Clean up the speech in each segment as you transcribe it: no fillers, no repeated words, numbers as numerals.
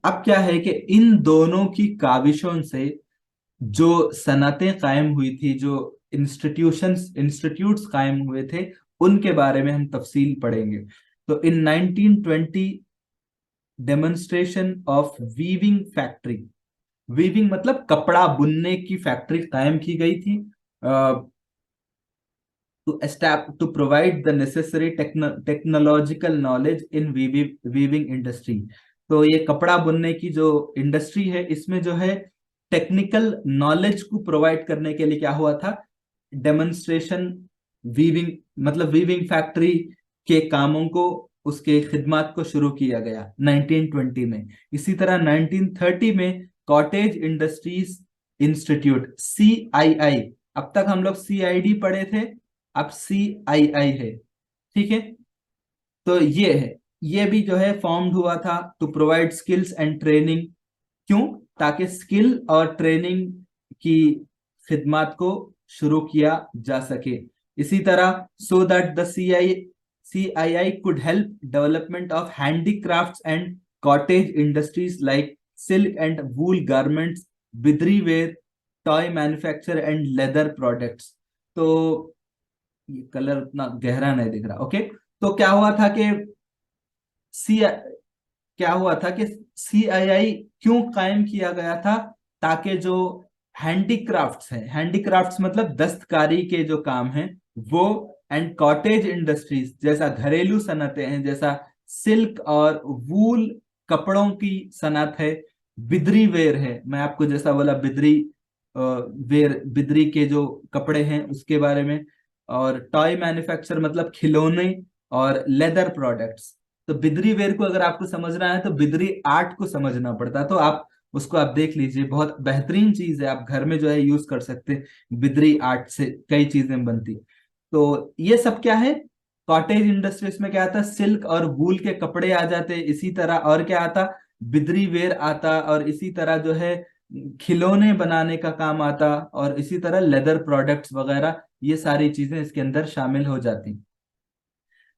अब क्या है कि इन दोनों की काविशों से जो सनतें कायम हुई थी, जो इंस्टीट्यूट्स कायम हुए थे, उनके बारे में हम तफसील पढ़ेंगे। तो in 1920 demonstration of weaving factory, weaving मतलब कपड़ा बुनने की फैक्ट्री कायम की गई थी to provide the necessary technological knowledge in weaving industry. तो ये कपड़ा बुनने की जो इंडस्ट्री है, इसमें जो है टेक्निकल नॉलेज को प्रोवाइड करने के लिए क्या हुआ था, डेमोन्स्ट्रेशन, वीविंग मतलब वीविंग फैक्ट्री के कामों को, उसके खिदमात को शुरू किया गया 1920 में। इसी तरह 1930 में कॉटेज इंडस्ट्रीज इंस्टीट्यूट, CII, अब तक हम लोग CID पढ़े थे, अब CII है, ठीक है। तो ये है, ये भी जो है फॉर्म्ड हुआ था to provide skills and training. क्यों? ताकि स्किल और ट्रेनिंग की खिदमत को शुरू किया जा सके। इसी तरह so that the CII could help development of handicrafts and cottage industries like silk and wool garments, Bidri ware, toy manufacture and leather products. तो ये कलर उतना गहरा नहीं दिख रहा, ओके। तो क्या हुआ था कि सी क्या हुआ था कि CII क्यों कायम किया गया था, ताकि जो हैंडीक्राफ्ट्स हैं, हैंडीक्राफ्ट्स मतलब दस्तकारी के जो काम हैं वो, एंड कॉटेज इंडस्ट्रीज जैसा घरेलू सनतें हैं, जैसा सिल्क और वूल कपड़ों की सनत है, बिदरी वेयर है, मैं आपको जैसा बोला बिदरी वेयर, बिदरी के जो कपड़े हैं उसके बारे में, और टॉय मैन्युफैक्चर मतलब खिलौने, और लेदर प्रोडक्ट्स। तो बिदरी वेयर को अगर आपको समझना है तो बिदरी आर्ट को समझना पड़ता है, तो आप उसको आप देख लीजिए, बहुत बेहतरीन चीज है, आप घर में जो है यूज कर सकते हैं, बिदरी आर्ट से कई चीजें बनती। तो ये सब क्या है, कॉटेज इंडस्ट्रीज में क्या आता, सिल्क और वूल के कपड़े आ जाते, इसी तरह और क्या आता, बिदरी वेयर आता, और इसी तरह जो है खिलौने बनाने का काम आता, और इसी तरह लेदर प्रोडक्ट्स वगैरह, ये सारी चीजें इसके अंदर शामिल हो जाती।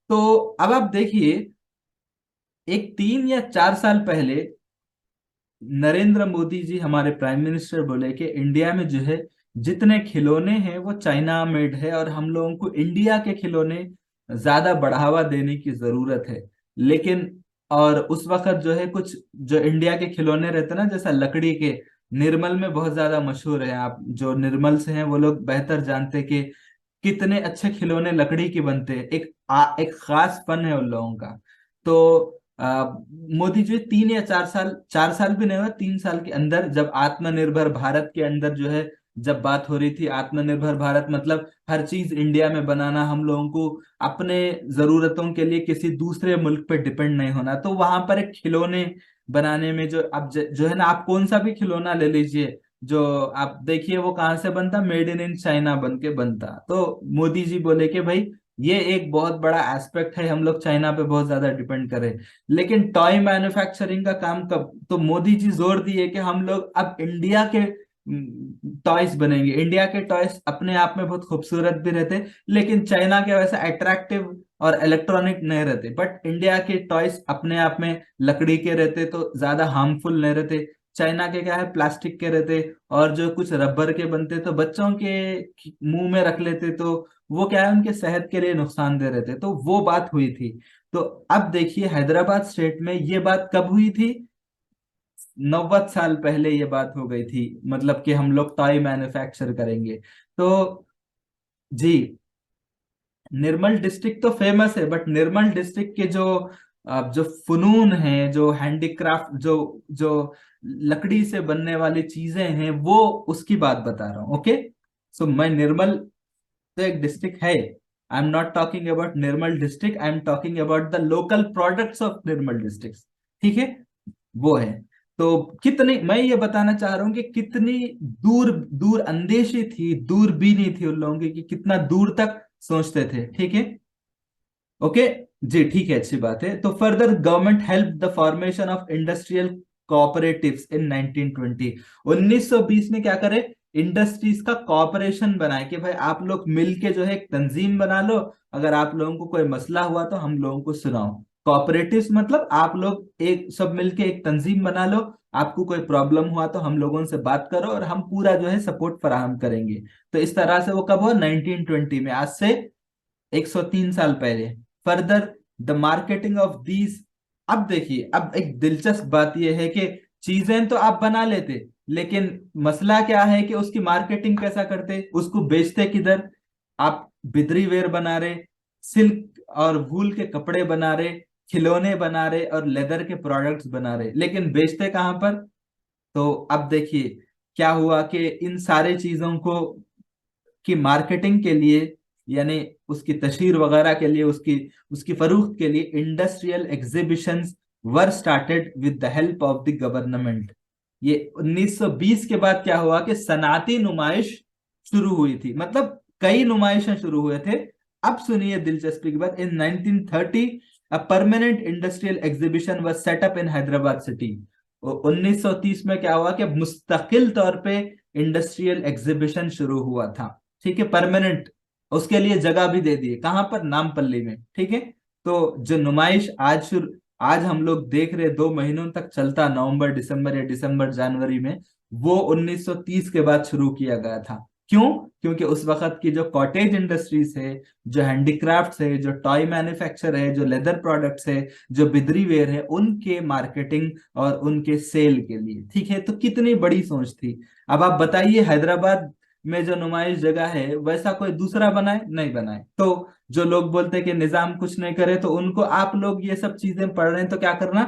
तो अब आप देखिए, एक 3 या 4 साल पहले नरेंद्र मोदी जी हमारे प्राइम मिनिस्टर बोले कि इंडिया में जो है जितने खिलौने हैं वो चाइना मेड है, और हम लोगों को इंडिया के खिलौने ज्यादा बढ़ावा देने की जरूरत है। लेकिन और उस वक्त जो है कुछ जो इंडिया के खिलौने रहते ना, जैसा लकड़ी के, निर्मल में बहुत ज्यादा मशहूर है, आप जो निर्मल से हैं वो लोग बेहतर जानते हैं कि कितने अच्छे खिलौने लकड़ी के बनते हैं, एक खास फन है उन लोगों का। तो मोदी जी 3 या 4 साल, 4 साल भी नहीं हुआ, 3 साल के अंदर, जब आत्मनिर्भर भारत के अंदर जो है, जब बात हो रही थी आत्मनिर्भर भारत मतलब हर चीज इंडिया में बनाना, हम लोगों को अपने जरूरतों के लिए किसी दूसरे मुल्क पे डिपेंड नहीं होना, तो वहां पर एक खिलौने बनाने में जो अब जो है ना, आप कौन सा भी खिलौना ले लीजिए, जो आप देखिए वो कहाँ से बनता, मेड इन चाइना बन के बनता। तो मोदी जी बोले कि भाई ये एक बहुत बड़ा एस्पेक्ट है, हम लोग चाइना पे बहुत ज्यादा डिपेंड करें। लेकिन टॉय मैन्युफैक्चरिंग का काम कब, तो मोदी जी जोर दिए कि हम लोग अब इंडिया के टॉयज बनेंगे। इंडिया के टॉयज अपने आप में बहुत खूबसूरत भी रहते, लेकिन चाइना के वैसे अट्रैक्टिव और इलेक्ट्रॉनिक नहीं रहते, बट इंडिया के टॉयज अपने आप में लकड़ी के रहते, तो ज्यादा हार्मफुल नहीं रहते। चाइना के क्या है, प्लास्टिक के रहते, और जो कुछ रबर के बनते तो बच्चों के मुंह में रख लेते, तो वो क्या है, उनके सेहत के लिए नुकसानदेह रहते। तो वो बात हुई थी। तो अब देखिए हैदराबाद स्टेट में ये बात कब हुई थी, 90 साल पहले ये बात हो गई थी, मतलब कि हम लोग टॉय मैन्युफैक्चर करेंगे। तो जी, निर्मल डिस्ट्रिक्ट तो फेमस है, बट निर्मल डिस्ट्रिक्ट के जो जो फनून हैं, जो हैंडीक्राफ्ट, जो जो लकड़ी से बनने वाली चीजें हैं, वो उसकी बात बता रहा हूँ, ओके। सो मैं निर्मल तो एक डिस्ट्रिक्ट है, I am not talking about Nirmal district, I am talking about the local products of Nirmal district, ठीक है, वो है। तो कितनी, मैं ये बताना चाह रहा हूँ कि कितनी दूर दूर अंदेशी थी, दूरबीनी थी उन लोगों की, कि कितना दूर तक सोचते थे, ठीक है, ओके। जी ठीक है, अच्छी बात है। तो further government help the formation of industrial cooperatives in 1920, 1920 में क्या करे, इंडस्ट्रीज का कॉपरेशन बनाए, कि भाई आप लोग मिलके जो है एक तंजीम बना लो, अगर आप लोगों को कोई मसला हुआ तो हम लोगों को सुनाओ। कोऑपरेटिव्स मतलब आप लोग एक सब मिलके एक तंजीम बना लो, आपको कोई प्रॉब्लम हुआ तो हम लोगों से बात करो और हम पूरा जो है सपोर्ट फराहम करेंगे। तो इस तरह से वो कब हुआ, 1920 में, आज से 103 साल पहले। Further the marketing of these. अब देखिए, अब एक दिलचस्प बात यह है कि चीजें तो आप बना लेते, लेकिन मसला क्या है कि उसकी मार्केटिंग कैसा करते, उसको बेचते किधर। आप बिदरी वेयर बना रहे, सिल्क और वूल के कपड़े बना रहे, खिलौने बना रहे और लेदर के प्रोडक्ट्स बना रहे, लेकिन बेचते कहाँ पर। तो अब देखिए क्या हुआ कि इन सारे चीजों को की मार्केटिंग के लिए, यानी उसकी तशहीर वगैरह के लिए, उसकी उसकी फरोख्त के लिए industrial exhibitions were started with the help of the government. ये 1920 के बाद क्या हुआ कि सनाती नुमाइश शुरू हुई थी, मतलब कई नुमाइशें शुरू हुए थे। अब सुनिए दिलचस्पी की बात, इन 1930 a permanent industrial exhibition was set up in Hyderabad city. 1930 में क्या हुआ कि मुस्तकिल तौर पे इंडस्ट्रियल एग्जीबिशन शुरू हुआ था, ठीक है, परमानेंट। उसके लिए जगह भी दे दिए, कहां पर, नामपल्ली में, ठीक है। तो जो नुमाइश आज हम लोग देख रहे 2 महीनों तक चलता, नवंबर दिसंबर या दिसंबर जनवरी में, वो 1930 के बाद शुरू किया गया था। क्यों? क्योंकि उस वक्त की जो कॉटेज इंडस्ट्रीज है, जो हैंडीक्राफ्ट्स है, जो टॉय मैन्युफैक्चर है, जो लेदर प्रोडक्ट्स है, जो बिदरी वेयर है, उनके मार्केटिंग और उनके सेल के लिए, ठीक है। तो कितनी बड़ी सोच थी। अब आप बताइए, हैदराबाद में जो नुमाइश जगह है वैसा कोई दूसरा बनाए, नहीं बनाए। तो जो लोग बोलते हैं कि निजाम कुछ नहीं करे, तो उनको आप लोग ये सब चीजें पढ़ रहे हैं तो क्या करना,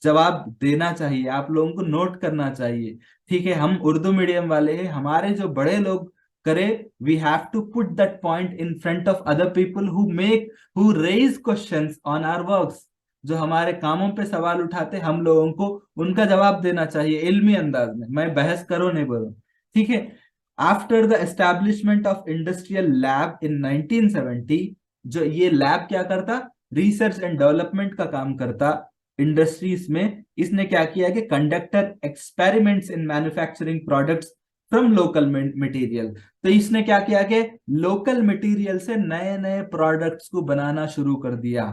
जवाब देना चाहिए, आप लोगों को नोट करना चाहिए, ठीक है। हम उर्दू मीडियम वाले हैं, हमारे जो बड़े लोग करे, we have to put that point in front of other people who raise questions on our works. जो हमारे कामों पे सवाल उठाते, हम लोगों को उनका जवाब देना चाहिए इल्मी अंदाज में, मैं बहस करो नहीं बोलो, ठीक है। After the establishment of industrial lab in 1970, जो ये लैब क्या करता, रिसर्च एंड डेवलपमेंट का काम करता इंडस्ट्रीज में। इसने क्या किया कि conductor experiments in manufacturing products from local material. तो इसने क्या किया कि लोकल मटेरियल से नए नए प्रोडक्ट्स को बनाना शुरू कर दिया।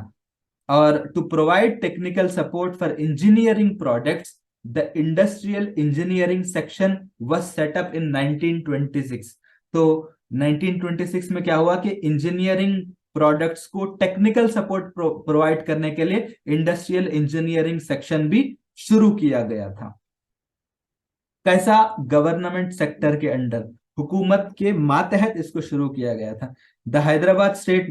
और to provide technical support for engineering products, the industrial engineering section was set up in 1926। तो 1926 में क्या हुआ कि इंजीनियरिंग प्रोडक्ट्स को टेक्निकल सपोर्ट प्रोवाइड करने के लिए इंडस्ट्रियल इंजीनियरिंग सेक्शन भी शुरू किया गया था। कैसा, गवर्नमेंट सेक्टर के अंडर, हुकूमत के मातहत इसको शुरू किया गया था। The Hyderabad state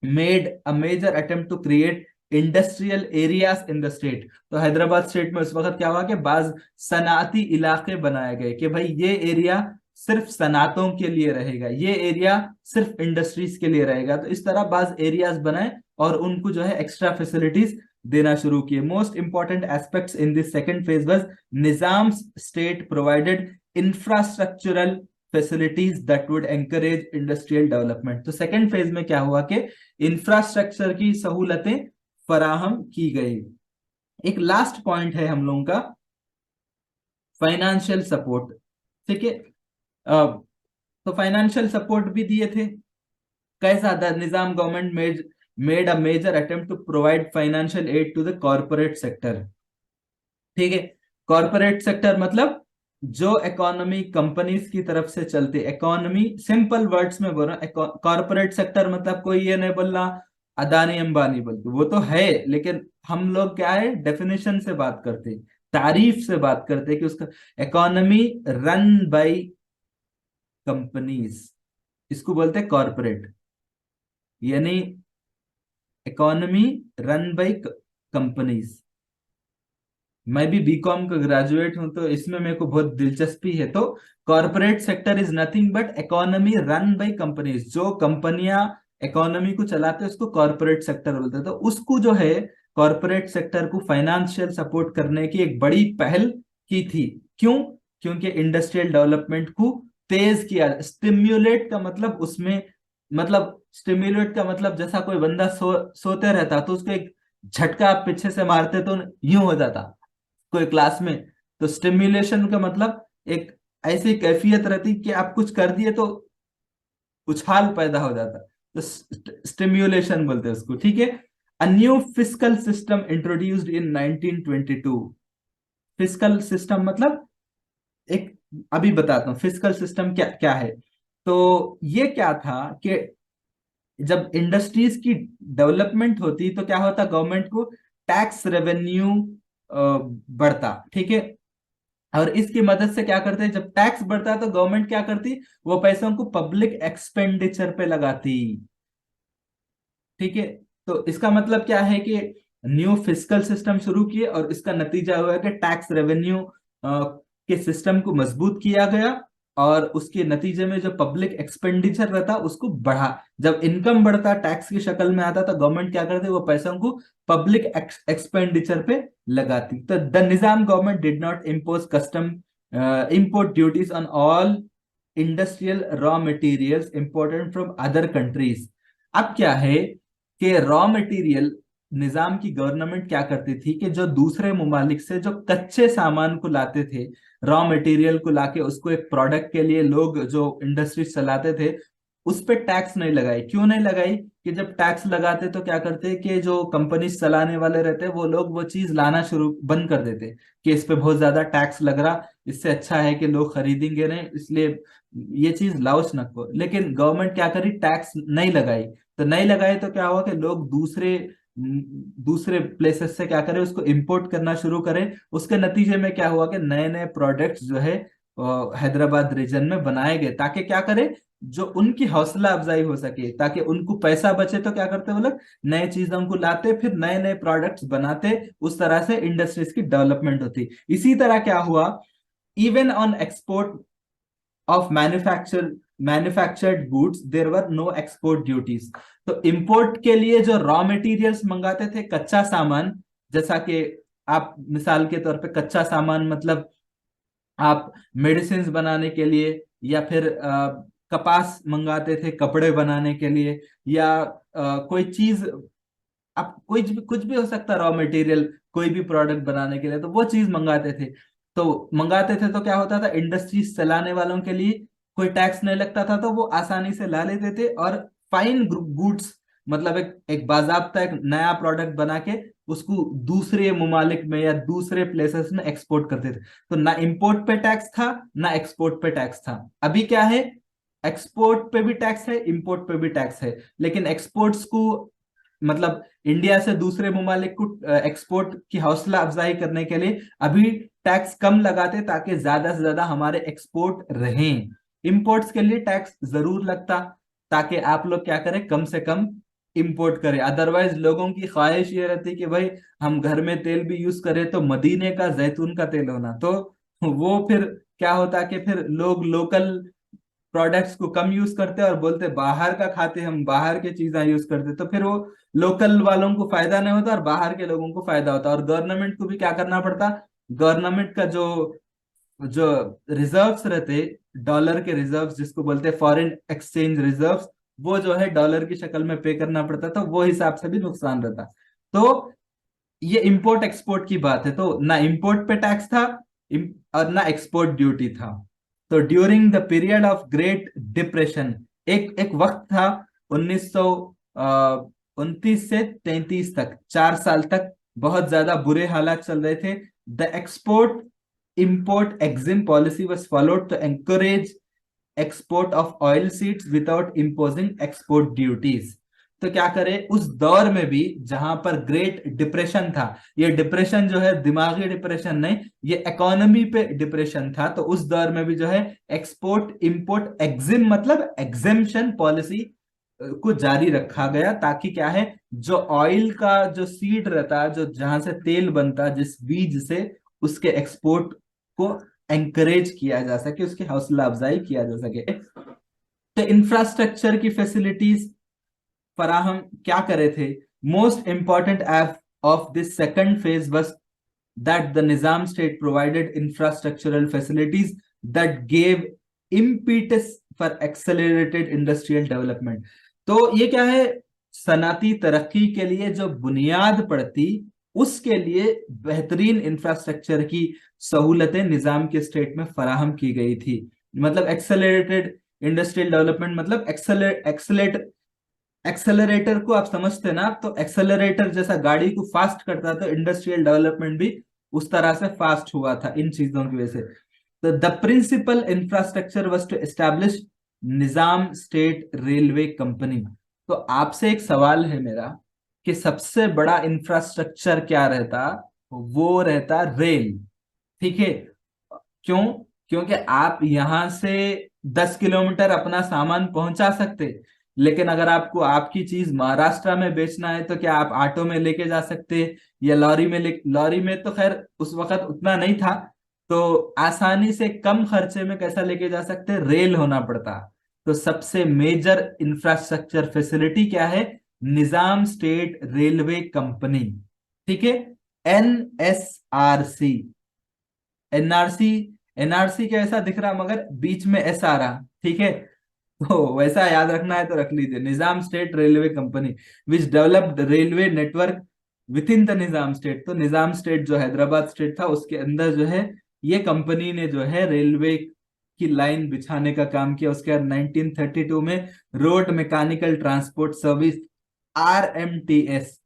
made a major attempt to create industrial areas in the state. तो हैदराबाद स्टेट में उस वक्त क्या हुआ कि बाज सनाती इलाके बनाए गए कि भाई ये एरिया सिर्फ सनातों के लिए रहेगा, ये एरिया सिर्फ इंडस्ट्रीज के लिए रहेगा। तो इस तरह बाज एरियाज बनाए और उनको जो है एक्स्ट्रा फैसिलिटीज देना शुरू किए। Most important aspects in this second phase was Nizam state provided infrastructural facilities that would encourage industrial development. तो सेकंड फेज में क्या हुआ कि इंफ्रास्ट्रक्चर की सहूलतें फराहम की गई। एक लास्ट पॉइंट है हम लोगों का, फाइनेंशियल सपोर्ट, ठीक है। तो फाइनेंशियल सपोर्ट भी दिए थे। कैसा था, Nizam government made a major attempt to provide financial aid to the corporate sector, ठीक है। कॉर्पोरेट सेक्टर मतलब जो इकोनॉमी कंपनीज की तरफ से चलती, इकोनॉमी सिंपल वर्ड्स में बोल रहा हूं। कॉर्पोरेट सेक्टर मतलब कोई ये नहीं बोल रहा अदानी अंबानी बोलते, वो तो है, लेकिन हम लोग क्या है, डेफिनेशन से बात करते, तारीफ से बात करते कि उसका इकोनॉमी रन बाय कंपनीज, इसको बोलते हैं कॉर्पोरेट, यानी इकोनॉमी रन बाय कंपनीज। मैं भी बीकॉम का ग्रेजुएट हूं, तो इसमें मेरे को बहुत दिलचस्पी है। तो corporate sector is nothing but economy run by companies. जो कंपनियां इकोनॉमी को चलाते हैं उसको कॉर्पोरेट सेक्टर बोलते हैं। तो उसको जो है, कॉर्पोरेट सेक्टर को फाइनेंशियल सपोर्ट करने की एक बड़ी पहल की थी। क्यों? क्योंकि इंडस्ट्रियल डेवलपमेंट को तेज किया। स्टिम्युलेट का मतलब उसमें, मतलब स्टिम्युलेट का मतलब जैसा कोई बंदा सोते रहता तो उसको एक झटका आप पीछे से मारते तो यूं हो जाता कोई क्लास में। तो स्टिम्युलेशन का मतलब एक ऐसी कैफियत रहती कि आप कुछ कर दिए तो उछाल पैदा हो जाता, तो स्टिम्युलेशन बोलते हैं उसको, ठीक है। A new fiscal system introduced in 1922. Fiscal system मतलब एक, अभी बताता हूँ फिस्कल सिस्टम क्या क्या है। तो ये क्या था कि जब इंडस्ट्रीज की डेवलपमेंट होती तो क्या होता, गवर्नमेंट को टैक्स रेवेन्यू बढ़ता, ठीक है। और इसकी मदद से क्या करते हैं, जब टैक्स बढ़ता तो गवर्नमेंट क्या करती, वो पैसों को पब्लिक एक्सपेंडिचर पे लगाती, ठीक है। तो इसका मतलब क्या है कि न्यू फिस्कल सिस्टम शुरू किए और इसका नतीजा हुआ कि टैक्स रेवेन्यू के सिस्टम को मजबूत किया गया, और उसके नतीजे में जो पब्लिक एक्सपेंडिचर रहता उसको बढ़ा। जब इनकम बढ़ता टैक्स की शक्ल में आता तो गवर्नमेंट क्या करती, वो पैसों को पब्लिक एक्सपेंडिचर पे लगाती। तो the Nizam government did not impose custom import duties on all industrial raw materials imported from other countries. अब क्या है कि रॉ मटेरियल, निजाम की गवर्नमेंट क्या करती थी कि जो दूसरे ममालिक से जो कच्चे सामान को लाते थे, रॉ मटेरियल को लाके उसको एक प्रोडक्ट के लिए लोग जो इंडस्ट्री चलाते थे, उस पे टैक्स नहीं लगाई। क्यों नहीं लगाई, कि जब टैक्स लगाते तो क्या करते कि जो कंपनी चलाने वाले रहते वो लोग वो चीज लाना शुरू बंद कर देते कि इस पे बहुत ज्यादा टैक्स लग रहा, इससे अच्छा है कि लोग खरीदेंगे नहीं, इसलिए ये चीज लाओस न को। लेकिन गवर्नमेंट क्या करी, टैक्स नहीं लगाई। तो नहीं लगाए तो क्या हुआ कि लोग दूसरे दूसरे प्लेसेस से क्या करें, उसको इंपोर्ट करना शुरू करें। उसके नतीजे में क्या हुआ कि नए नए प्रोडक्ट्स जो है हैदराबाद रीजन में बनाए गए, ताकि क्या करें, जो उनकी हौसला अफजाई हो सके, ताकि उनको पैसा बचे। तो क्या करते वो लोग, नए चीजों को लाते, फिर नए नए प्रोडक्ट्स बनाते, उस तरह से इंडस्ट्रीज की डेवलपमेंट होती। इसी तरह क्या हुआ, even on export of manufactured goods there were no export duties। तो इंपोर्ट के लिए जो रॉ मटेरियल्स मंगाते थे, कच्चा सामान, जैसा कि आप मिसाल के तौर पे कच्चा सामान मतलब आप मेडिसिन बनाने के लिए, या फिर कपास मंगाते थे कपड़े बनाने के लिए, या कोई चीज, आप कोई कुछ भी हो सकता रॉ मटेरियल, कोई भी प्रोडक्ट बनाने के लिए, तो वो चीज मंगाते थे। तो मंगाते थे तो क्या होता था, इंडस्ट्रीज चलाने वालों के लिए कोई टैक्स नहीं लगता था, तो वो आसानी से ला लेते थे। और फाइन गुड्स मतलब एक बाजाब्ता एक नया प्रोडक्ट बना के उसको दूसरे ममालिक में या दूसरे प्लेसेस में एक्सपोर्ट करते थे। तो ना इंपोर्ट पे टैक्स था, ना एक्सपोर्ट पे टैक्स था। अभी क्या है, एक्सपोर्ट पे भी टैक्स है, इंपोर्ट पे भी टैक्स है, लेकिन एक्सपोर्ट्स को मतलब इंडिया से दूसरे ममालिक को एक्सपोर्ट की हौसला अफजाई करने के लिए अभी टैक्स कम लगाते, ताकि ज्यादा से ज्यादा हमारे एक्सपोर्ट रहें। इंपोर्ट्स के लिए टैक्स जरूर लगता, ताकि आप लोग क्या करें, कम से कम इंपोर्ट करें। अदरवाइज लोगों की ख्वाहिश ये रहती कि भाई हम घर में तेल भी यूज करें तो मदीने का जैतून का तेल होना। तो वो फिर क्या होता कि फिर लोग लोकल प्रोडक्ट्स को कम यूज करते और बोलते बाहर का खाते, हम बाहर के चीजें यूज करते, तो फिर वो लोकल वालों को फायदा नहीं होता और बाहर के लोगों को फायदा होता। और गवर्नमेंट को भी क्या करना पड़ता, गवर्नमेंट का जो जो रिजर्व्स रहते, डॉलर के रिजर्व्स जिसको बोलते हैं फॉरेन एक्सचेंज रिजर्व्स, वो जो है डॉलर की शक्ल में पे करना पड़ता था, वो हिसाब से भी नुकसान रहता। तो ये इंपोर्ट एक्सपोर्ट की बात है, तो ना इंपोर्ट पे टैक्स था और ना एक्सपोर्ट ड्यूटी था। तो during the period of great depression, एक एक वक्त था 1929 से 33 तक, 4 साल तक बहुत ज्यादा बुरे हालात चल रहे थे। The export import EXIM policy was followed to encourage export of oil seeds without imposing export duties. तो क्या करे, उस दौर में भी जहां पर ग्रेट डिप्रेशन था, ये डिप्रेशन जो है दिमागी डिप्रेशन नहीं, ये इकोनॉमी पे डिप्रेशन था, तो उस दौर में भी जो है एक्सपोर्ट इंपोर्ट एग्जिम मतलब एग्जेम्पशन पॉलिसी को जारी रखा गया, ताकि क्या है, जो ऑयल का जो सीड रहता, जो जहां से तेल बनता, जिस बीज से, उसके एक्सपोर्ट को एंकरेज किया जा सके, उसकी हौसला अफजाई किया जा सके। तो इंफ्रास्ट्रक्चर की फैसिलिटीज फराहम क्या करे थे। Most important F of this second phase was that the Nizam state provided infrastructural facilities that gave impetus for accelerated industrial development। तो ये क्या है, सनाती तरक्की के लिए जो बुनियाद पड़ती, उसके लिए बेहतरीन इंफ्रास्ट्रक्चर की सहूलतें निजाम के स्टेट में फराहम की गई थी। मतलब एक्सेलरेटेड इंडस्ट्रियल डेवलपमेंट मतलब एक्सेलेट एक्सेलरेटर को आप समझते ना, तो एक्सेलरेटर जैसा गाड़ी को फास्ट करता, तो इंडस्ट्रियल डेवलपमेंट भी उस तरह से फास्ट हुआ था इन चीजों की वजह से। तो the principal infrastructure was to establish Nizam state railway company. तो आपसे एक सवाल है मेरा कि सबसे बड़ा इंफ्रास्ट्रक्चर क्या रहता? वो रहता रेल। ठीक है। क्यों? क्योंकि आप यहां से 10 किलोमीटर अपना सामान पहुंचा सकते, लेकिन अगर आपको आपकी चीज महाराष्ट्र में बेचना है तो क्या आप ऑटो में लेके जा सकते, या लॉरी में लॉरी में तो खैर उस वक्त उतना नहीं था, तो आसानी से कम खर्चे में कैसा लेके जा सकते? रेल होना पड़ता। तो सबसे मेजर इंफ्रास्ट्रक्चर फैसिलिटी क्या है? निजाम स्टेट रेलवे कंपनी। ठीक है। NSRC। एनआरसी, एनआरसी कैसा दिख रहा मगर बीच में एस आ रहा, ठीक है? तो वैसा याद रखना है तो रख लीजिए, Nizam state railway company which developed railway network within the Nizam state. तो निजाम स्टेट जो हैदराबाद स्टेट था उसके अंदर जो है ये कंपनी ने जो है रेलवे की लाइन बिछाने का काम किया। उसके बाद 1932 में road mechanical transport service, RMTS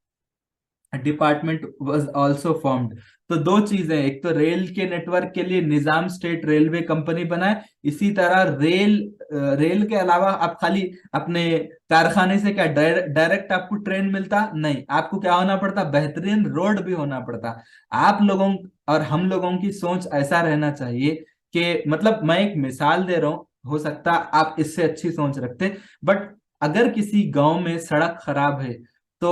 department was also formed. तो दो चीजें, एक तो रेल के नेटवर्क के लिए निजाम स्टेट रेलवे कंपनी बनाए, इसी तरह रेल के अलावा आप खाली अपने कारखाने से क्या डायरेक्ट आपको ट्रेन मिलता नहीं, आपको क्या होना पड़ता? बेहतरीन रोड भी होना पड़ता। आप लोगों और हम लोगों की सोच ऐसा रहना चाहिए कि, मतलब मैं एक मिसाल दे रहा हूं, हो सकता आप इससे अच्छी सोच रखते, बट अगर किसी गांव में सड़क खराब है तो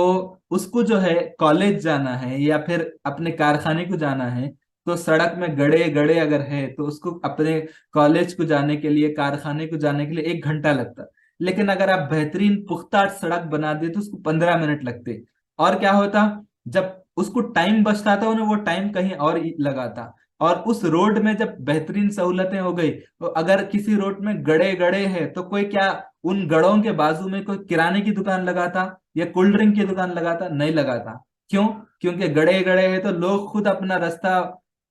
उसको जो है कॉलेज जाना है या फिर अपने कारखाने को जाना है, तो सड़क में गड़े गड़े अगर है तो उसको अपने कॉलेज को जाने के लिए, कारखाने को जाने के लिए 1 घंटा लगता। लेकिन अगर आप बेहतरीन पुख्ता सड़क बना दे तो उसको 15 मिनट लगते। और क्या होता? जब उसको टाइम बचता था उन्हें वो टाइम कहीं और ही लगाता। और उस रोड में जब बेहतरीन सहूलतें हो गई, तो अगर किसी रोड में गड़े गड़े है तो कोई क्या उन गड़ों के बाजू में कोई किराने की दुकान लगाता या कोल्ड ड्रिंक की दुकान लगाता? नहीं लगाता। क्यों? क्योंकि गड़े गड़े हैं तो लोग खुद अपना रास्ता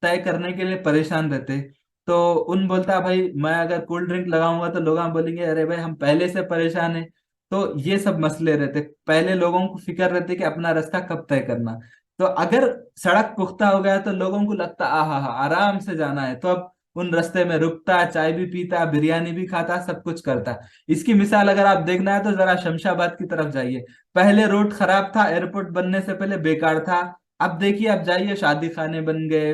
तय करने के लिए परेशान रहते। तो उन बोलता भाई मैं अगर कोल्ड ड्रिंक लगाऊंगा तो लोग बोलेंगे अरे भाई हम पहले से परेशान हैं। तो ये सब मसले रहते, पहले लोगों को फिक्र रहती कि अपना रास्ता कब तय करना। तो अगर सड़क पुख्ता हो गया तो लोगों को लगता आहा हा आराम से जाना है, तो अब उन रास्ते में रुकता, चाय भी पीता, बिरयानी भी खाता, सब कुछ करता। इसकी मिसाल अगर आप देखना है तो जरा शमशाबाद की तरफ जाइए। पहले रोड खराब था, एयरपोर्ट बनने से पहले बेकार था। अब देखिए, आप जाइए, शादी खाने बन गए,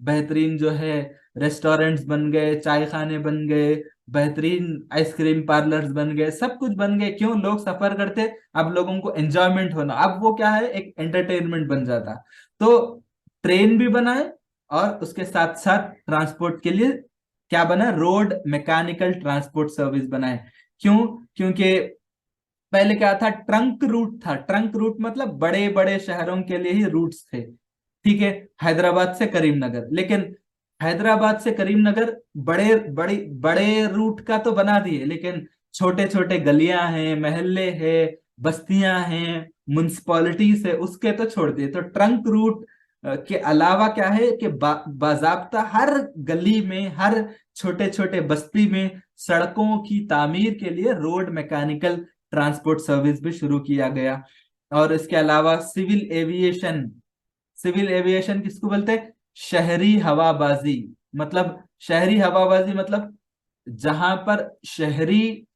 बेहतरीन जो है रेस्टोरेंट्स बन गए, चाय खाने बन गए, बेहतरीन आइसक्रीम पार्लर्स बन गए, सब कुछ बन गए। क्यों? लोग सफर करते, अब लोगों को एंजॉयमेंट होना, अब वो क्या है, एक एंटरटेनमेंट बन जाता। तो ट्रेन भी बनाए और उसके साथ साथ ट्रांसपोर्ट के लिए क्या बना? रोड मैकेनिकल ट्रांसपोर्ट सर्विस बनाए। क्यों? क्योंकि पहले क्या था? ट्रंक रूट था। ट्रंक रूट मतलब बड़े बड़े शहरों के लिए ही रूट्स थे। ठीक है, हैदराबाद से करीमनगर। लेकिन हैदराबाद से करीमनगर बड़े बड़ी बड़े रूट का तो बना दिए, लेकिन छोटे छोटे गलियां हैं, मोहल्ले हैं, बस्तियां हैं, म्युनिसिपैलिटीज है, उसके तो छोड़ दिए। तो ट्रंक रूट के अलावा क्या है कि बाजाब्ता हर गली में, हर छोटे छोटे बस्ती में सड़कों की तामीर के लिए रोड मैकेनिकल ट्रांसपोर्ट सर्विस भी शुरू किया गया। और इसके अलावा सिविल एविएशन। सिविल एविएशन किसको बोलते हैं? शहरी हवाबाजी। मतलब शहरी हवाबाजी मतलब जहां पर शहरी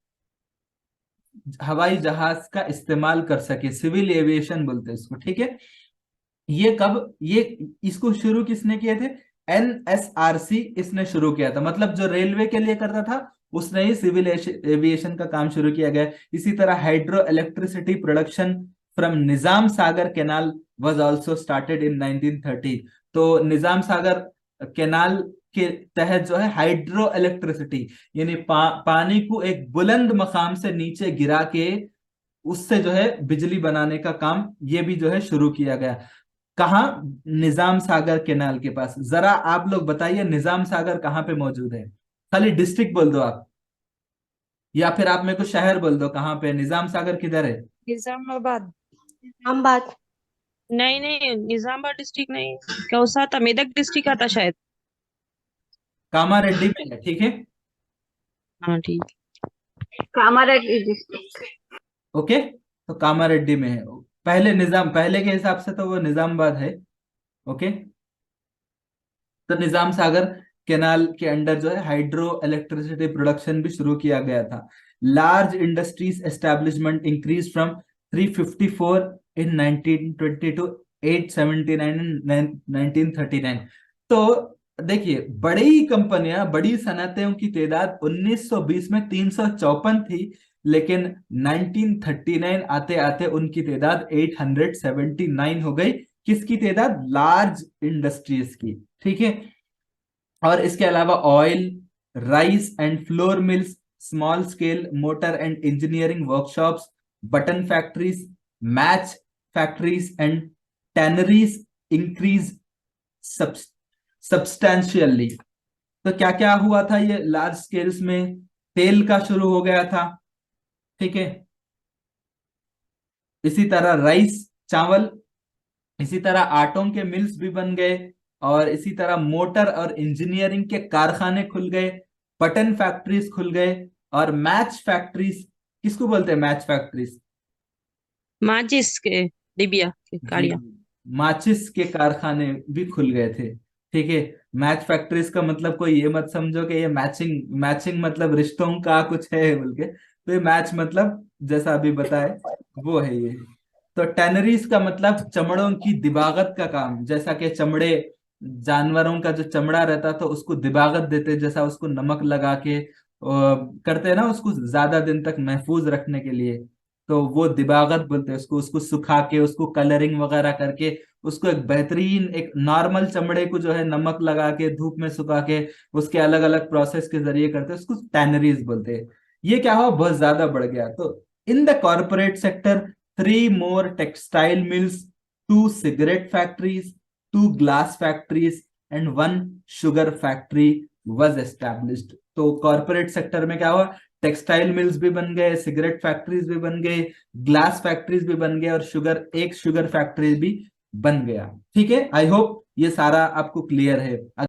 हवाई जहाज का इस्तेमाल कर सके, सिविल एविएशन बोलते हैं इसको। ठीक है। ये इसको शुरू किसने किए थे? NSRC इसने शुरू किया था। मतलब जो रेलवे के लिए करता था उसने ही सिविल एविएशन का काम शुरू किया गया। इसी तरह hydro electricity production from Nizam Sagar canal was also started in 1930। तो निजाम सागर कैनाल के तहत जो है हाइड्रो इलेक्ट्रिसिटी, यानी पानी को एक बुलंद मकाम से नीचे गिरा के उससे जो है बिजली बनाने का काम ये भी जो है शुरू किया गया। कहाँ? निजाम सागर केनाल के पास। जरा आप लोग बताइए निजाम सागर कहाँ पे मौजूद है? खाली डिस्ट्रिक्ट बोल दो आप, या फिर आप मेरे को शहर बोल दो कहाँ पे। निजाम सागर किधर है? निजामाबाद। हम बात। नहीं नहीं, निजामाबाद डिस्ट्रिक्ट नहीं, कौसा था, मेदक डिस्ट्रिक्ट आता शायद। कामारेड्डी में है। ठीक है। हाँ ठीक। कामारेड्डी डिस्ट्रिक्ट। ओके। तो कामारेड्डी में है। पहले के हिसाब से तो वो निजामाबाद है। ओके। तो निजाम सागर कैनाल के अंडर जो है हाइड्रो इलेक्ट्रिसिटी प्रोडक्शन भी शुरू किया गया था। Large industries establishment increase from 354 in 1920 to 879 in 1939। तो देखिए, बड़ी कंपनियां, बड़ी सनतें की तादाद 1920 में 354 थी, लेकिन 1939 आते आते उनकी तादाद 879 हो गई। किसकी तादाद? लार्ज इंडस्ट्रीज की। ठीक है। और इसके अलावा oil, rice and flour mills, small scale motor and engineering workshops, button factories, match factories and tanneries increase substantially. तो क्या क्या हुआ था ये लार्ज स्केल्स में? तेल का शुरू हो गया था। ठीक है। इसी तरह राइस, चावल, इसी तरह आटों के मिल्स भी बन गए, और इसी तरह मोटर और इंजीनियरिंग के कारखाने खुल गए, बटन फैक्ट्रीज खुल गए, और मैच फैक्ट्रीज। किसको बोलते हैं मैच फैक्ट्रीज? माचिस के डिबिया के जी, काड़िया। माचिस के कारखाने भी खुल गए थे। ठीक है। मैच फैक्ट्रीज का मतलब कोई ये मत समझो कि ये मैचिंग मैचिंग मतलब रिश्तों का कुछ है बोल के। तो ये मैच मतलब जैसा अभी बताए वो है ये। तो टैनरीज का मतलब चमड़ों की दिबागत का काम, जैसा कि चमड़े, जानवरों का जो चमड़ा रहता तो उसको दिबागत देते, जैसा उसको नमक लगा के करते हैं ना, उसको ज्यादा दिन तक महफूज रखने के लिए। तो वो दिबागत बोलते हैं उसको। उसको सुखा के, उसको कलरिंग वगैरह करके, उसको एक बेहतरीन, एक नॉर्मल चमड़े को जो है नमक लगा के धूप में सुखा के उसके अलग अलग प्रोसेस के जरिए करते हैं, उसको टैनरीज बोलते हैं। ये क्या हुआ, बहुत ज्यादा बढ़ गया। तो in the corporate sector 3 more textile mills, 2 cigarette factories, 2 glass factories and 1 sugar factory was established। तो कॉर्पोरेट सेक्टर में क्या हुआ, टेक्सटाइल मिल्स भी बन गए, सिगरेट फैक्ट्रीज भी बन गए, ग्लास फैक्ट्रीज भी बन गए, और एक शुगर फैक्ट्री भी बन गया। ठीक है। आई होप ये सारा आपको क्लियर है।